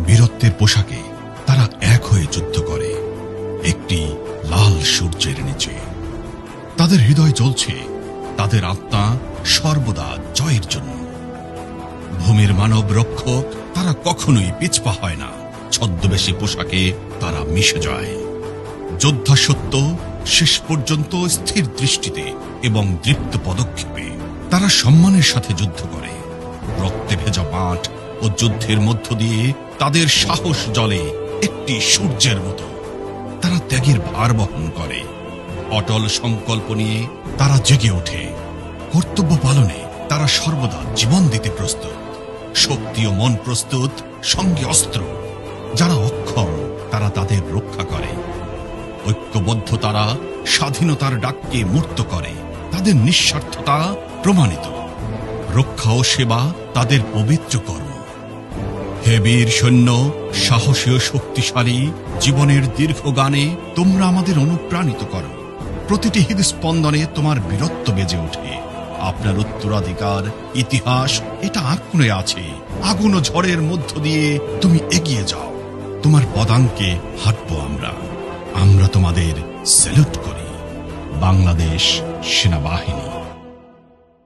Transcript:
বীরত্বের পোশাকে তারা এক হয়ে যুদ্ধ করে একটি লাল সূর্যের নিচে। তাদের হৃদয় জ্বলছে, তাদের আত্মা সর্বদা জয়ের জন্য। ভূমির মানব রক্ষক তারা কখনোই পিছপা হয় না। ছদ্মবেশী পোশাকে তারা মিশে যায়। যোদ্ধা সত্য শেষ পর্যন্ত স্থির দৃষ্টিতে এবং দৃপ্ত পদক্ষেপে তারা সম্মানের সাথে যুদ্ধ করে। রক্তে ভেজা মাঠ ও যুদ্ধের মধ্য দিয়ে তাদের সাহস জ্বলে একটি সূর্যের মতো। তারা ত্যাগের ভার বহন করে। অটল সংকল্প নিয়ে তারা জেগে ওঠে। কর্তব্য পালনে তারা সর্বদা জীবন দিতে প্রস্তুত। শক্তি ও মন প্রস্তুত, সঙ্গে অস্ত্র। যারা অক্ষম তারা তাদের রক্ষা করে। ঐক্যবদ্ধ তারা স্বাধীনতার ডাককে মূর্ত করে। তাদের নিঃস্বার্থতা প্রমাণিত। রক্ষা ও সেবা তাদের পবিত্র কর্ম। হে বীর সৈন্য, সাহসী ও শক্তিশালী জীবনের দীর্ঘ গানে তোমরা আমাদের অনুপ্রাণিত করো। প্রতিটি হৃদস্পন্দনে তোমার বীরত্ব বেজে ওঠে। আপনার উত্তরাধিকার ইতিহাস এটা আঁকড়ে আছে। আগুন ও ঝড়ের মধ্য দিয়ে তুমি এগিয়ে যাও। তোমার পদাঙ্কে হাঁটবো আমরা। আমরা তোমাদের স্যালুট করি। বাংলাদেশ সেনাবাহিনী।